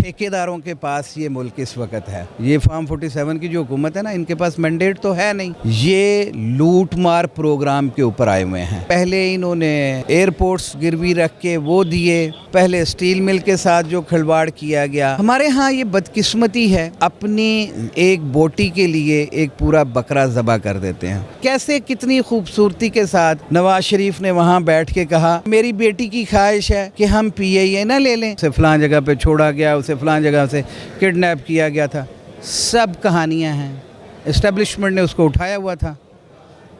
ठेकेदारों के पास ये मुल्क इस वक्त है। ये फार्म 47 की जो हुकूमत है ना, इनके पास मैंडेट तो है नहीं। ये लूट मार प्रोग्राम के ऊपर आए हुए हैं। पहले इन्होंने एयरपोर्ट्स गिरवी रख के वो दिए, पहले स्टील मिल के साथ जो खिलवाड़ किया गया। हमारे यहाँ ये बदकिस्मती है, अपनी एक बोटी के लिए एक पूरा बकरा ज़बह कर देते हैं। कैसे कितनी खूबसूरती के साथ नवाज शरीफ ने वहाँ बैठ के कहा मेरी बेटी की ख्वाहिश है कि हम PIA ना ले लें, उसे फलां जगह पे छोड़ा गया, उसे फलां जगह से किडनैप किया गया था। सब कहानियाँ हैं, इस्टेब्लिशमेंट ने उसको उठाया हुआ था।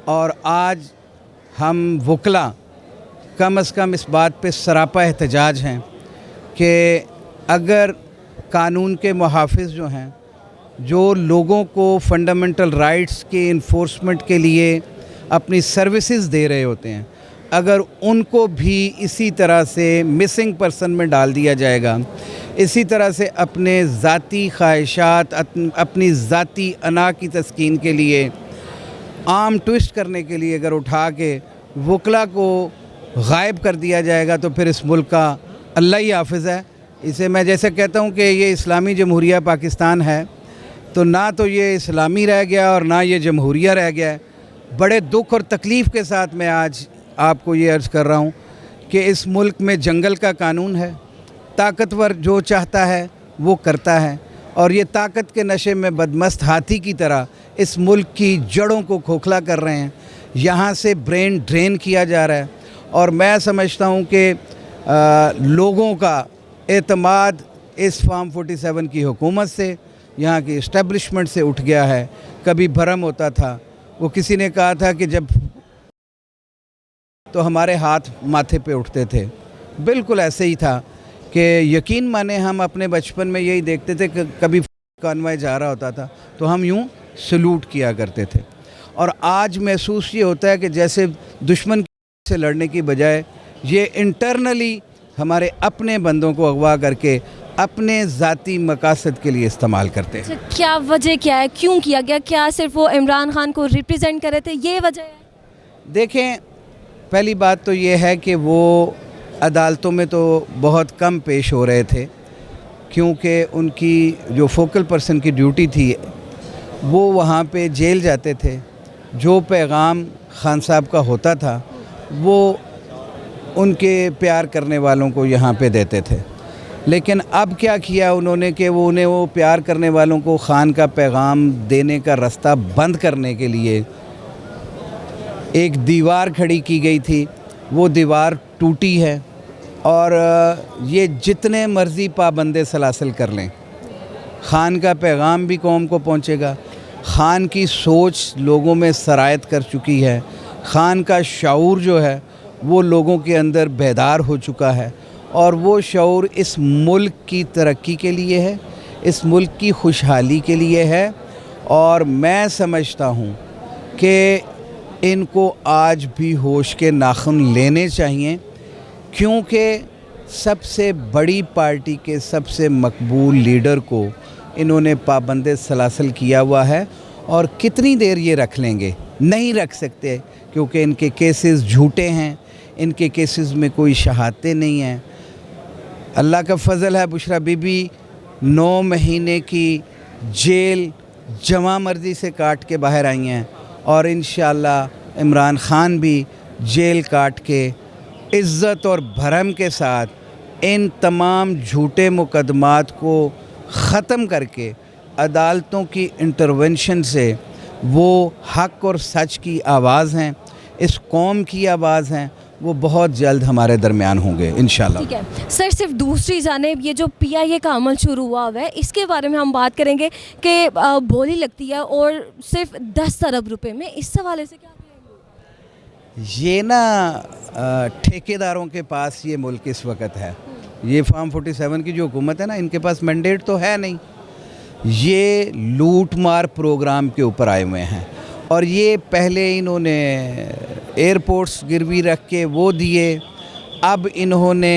और आज हम वकला कम से कम इस बात पे सरापा एहतजाज हैं कि अगर कानून के मुहाफ़िज़ जो हैं, जो लोगों को फंडामेंटल राइट्स के इन्फोर्समेंट के लिए अपनी सर्विसेज दे रहे होते हैं, अगर उनको भी इसी तरह से मिसिंग पर्सन में डाल दिया जाएगा, इसी तरह से अपने ज़ाती ख्वाहिशात, अपनी ज़ाती अना की तस्कीन के लिए, आम ट्विस्ट करने के लिए अगर उठा के वकला को गायब कर दिया जाएगा, तो फिर इस मुल्क का अल्लाह ही हाफ़िज़ है। इसे मैं जैसे कहता हूँ कि ये इस्लामी जमहूरिया पाकिस्तान है, तो ना तो ये इस्लामी रह गया और ना ये जमहूरिया रह गया है। बड़े दुख और तकलीफ़ के साथ मैं आज आपको ये अर्ज़ कर रहा हूँ कि इस मुल्क में जंगल का कानून है, ताकतवर जो चाहता है वो करता है, और ये ताकत के नशे में बदमस्त हाथी की तरह इस मुल्क की जड़ों को खोखला कर रहे हैं। यहाँ से ब्रेन ड्रेन किया जा रहा है, और मैं समझता हूँ कि लोगों का एतमाद इस फार्म 47 की हुकूमत से, यहाँ की इस्टेब्लिशमेंट से उठ गया है। कभी भरम होता था, वो किसी ने कहा था कि जब तो हमारे हाथ माथे पे उठते थे, बिल्कुल ऐसे ही था कि यकीन माने हम अपने बचपन में यही देखते थे कि कभी कॉन्वॉय जा रहा होता था तो हम यूँ सलूट किया करते थे। और आज महसूस ये होता है कि जैसे दुश्मन से लड़ने की बजाय ये इंटरनली हमारे अपने बंदों को अगवा करके अपने ज़ाती मकासद के लिए इस्तेमाल करते हैं। क्या वजह क्या है, क्यों किया गया? क्या सिर्फ वो इमरान खान को रिप्रेजेंट कर रहे थे, ये वजह है? देखें, पहली बात तो ये है कि वो अदालतों में तो बहुत कम पेश हो रहे थे, क्योंकि उनकी जो फोकल पर्सन की ड्यूटी थी वो वहाँ पे जेल जाते थे। जो पैगाम खान साहब का होता था वो उनके प्यार करने वालों को यहाँ पे देते थे। लेकिन अब क्या किया उन्होंने कि उन्हें वो प्यार करने वालों को खान का पैगाम देने का रास्ता बंद करने के लिए एक दीवार खड़ी की गई थी। वो दीवार टूटी है, और ये जितने मर्ज़ी पाबंदे सलासिल कर लें, खान का पैगाम भी कौम को पहुँचेगा। खान की सोच लोगों में सरायत कर चुकी है, खान का शऊर जो है वो लोगों के अंदर बेदार हो चुका है, और वो शऊर इस मुल्क की तरक्की के लिए है, इस मुल्क की खुशहाली के लिए है। और मैं समझता हूँ कि इनको आज भी होश के नाखून लेने चाहिए, क्योंकि सबसे बड़ी पार्टी के सबसे मकबूल लीडर को इन्होंने पाबंदे सलासल किया हुआ है। और कितनी देर ये रख लेंगे? नहीं रख सकते, क्योंकि इनके केसेस झूठे हैं, इनके केसेस में कोई शहादतें नहीं हैं। अल्लाह का फ़ज़ल है, बुशरा बीबी 9 महीने की जेल जमा मर्जी से काट के बाहर आई हैं, और इंशाअल्लाह इमरान खान भी जेल काट के इज़्ज़त और भरम के साथ इन तमाम झूठे मुकदमात को ख़त्म करके अदालतों की इंटरवेंशन से वो हक़ और सच की आवाज़ हैं, इस कौम की आवाज़ हैं, वो बहुत जल्द हमारे दरमियान होंगे इंशाल्लाह। ठीक है सर, सिर्फ दूसरी जानिब ये जो PIA का अमल शुरू हुआ है, इसके बारे में हम बात करेंगे कि बोली लगती है और सिर्फ 10 अरब रुपए में, इस हवाले से क्या कहेंगे? ये ना ठेकेदारों के पास ये मुल्क इस वक्त है। ये फार्म 47 की जो हुकूमत है ना, इनके पास मैंडेट तो है नहीं। ये लूट मार प्रोग्राम के ऊपर आए हुए हैं, और ये पहले इन्होंने एयरपोर्ट्स गिरवी रख के वो दिए, अब इन्होंने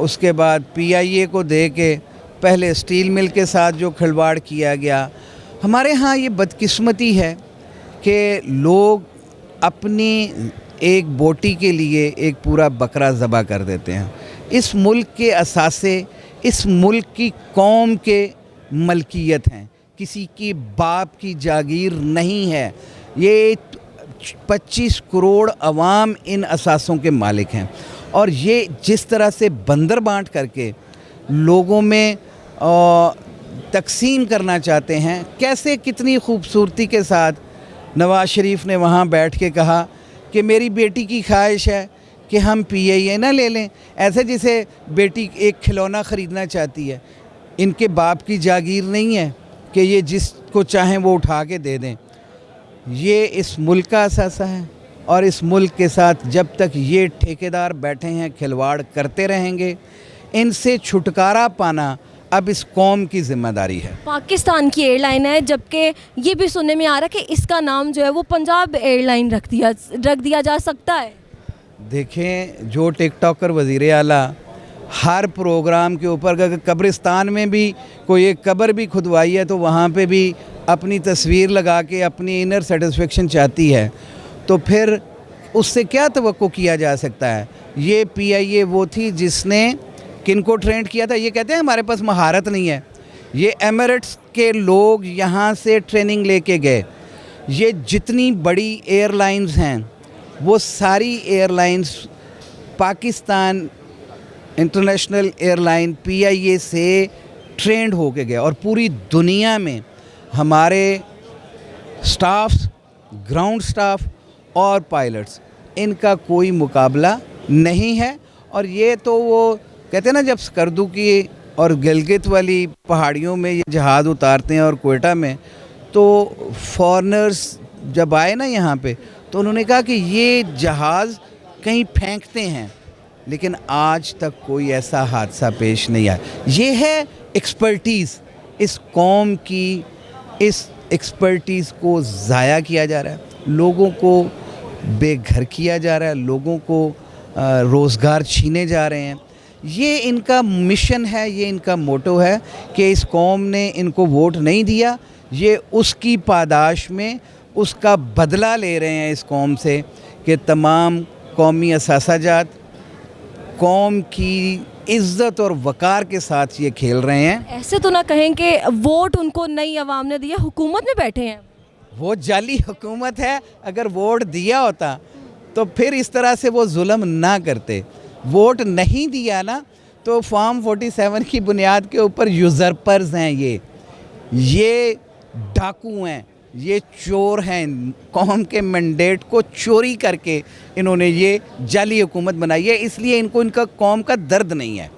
उसके बाद PIA को दे के पहले स्टील मिल के साथ जो खिलवाड़ किया गया। हमारे यहाँ ये बदकिस्मती है कि लोग अपनी एक बोटी के लिए एक पूरा बकरा ज़बह कर देते हैं। इस मुल्क के असासे इस मुल्क की कौम के मलकियत हैं, किसी की बाप की जागीर नहीं है। ये 25 करोड़ अवाम इन असासों के मालिक हैं, और ये जिस तरह से बंदर बांट करके लोगों में तकसीम करना चाहते हैं, कैसे कितनी खूबसूरती के साथ नवाज़ शरीफ ने वहाँ बैठ के कहा कि मेरी बेटी की ख्वाहिश है कि हम PIA ना ले लें, ऐसे जैसे बेटी एक खिलौना ख़रीदना चाहती है। इनके बाप की जागीर नहीं है कि ये जिसको चाहें वो उठा के दे दें। ये इस मुल्क का असासा है, और इस मुल्क के साथ जब तक ये ठेकेदार बैठे हैं खिलवाड़ करते रहेंगे। इनसे छुटकारा पाना अब इस कौम की ज़िम्मेदारी है। पाकिस्तान की एयरलाइन है, जबकि ये भी सुनने में आ रहा है कि इसका नाम जो है वो पंजाब एयरलाइन रख दिया जा सकता है। देखें, जो टिकटॉकर वज़ीर आला हर प्रोग्राम के ऊपर, अगर कब्रिस्तान में भी कोई एक कब्र भी खुदवाई है तो वहाँ पे भी अपनी तस्वीर लगा के अपनी इनर सेटिस्फेक्शन चाहती है, तो फिर उससे क्या तवक्को किया जा सकता है। ये PIA वो थी जिसने किनको ट्रेंड किया था। ये कहते हैं हमारे पास महारत नहीं है। ये एमिरेट्स के लोग यहाँ से ट्रेनिंग लेके गए। ये जितनी बड़ी एयरलाइंस हैं वो सारी airlines Pakistan international airline PIA से ट्रेंड होके गए, और पूरी दुनिया में हमारे स्टाफ्स, ग्राउंड स्टाफ और पायलट्स, इनका कोई मुकाबला नहीं है। और ये तो वो कहते हैं ना, जब स्कर्दू की और गिलगित वाली पहाड़ियों में ये जहाज़ उतारते हैं और कोयटा में, तो फॉरेनर्स जब आए ना यहाँ पे तो उन्होंने कहा कि ये जहाज़ कहीं फेंकते हैं, लेकिन आज तक कोई ऐसा हादसा पेश नहीं आया। ये है एक्सपर्टीज़। इस कौम की इस एक्सपर्टीज़ को ज़ाया किया जा रहा है, लोगों को बेघर किया जा रहा है, लोगों को रोज़गार छीने जा रहे हैं। ये इनका मिशन है, ये इनका मोटो है कि इस कौम ने इनको वोट नहीं दिया, ये उसकी पादाश में उसका बदला ले रहे हैं इस कौम से कि तमाम कौमी असासाजात कौम की इज़्ज़त और वक़ार के साथ ये खेल रहे हैं। ऐसे तो ना कहें कि वोट उनको नई आवाम ने दिया, हुकूमत में बैठे हैं। वो जाली हुकूमत है। अगर वोट दिया होता तो फिर इस तरह से वो जुल्म ना करते। वोट नहीं दिया ना, तो फॉर्म 47 की बुनियाद के ऊपर यूज़रपर्स हैं, ये डाकू हैं, ये चोर हैं। कौम के मैंडेट को चोरी करके इन्होंने ये जाली हुकूमत बनाई है, इसलिए इनको इनका कौम का दर्द नहीं है।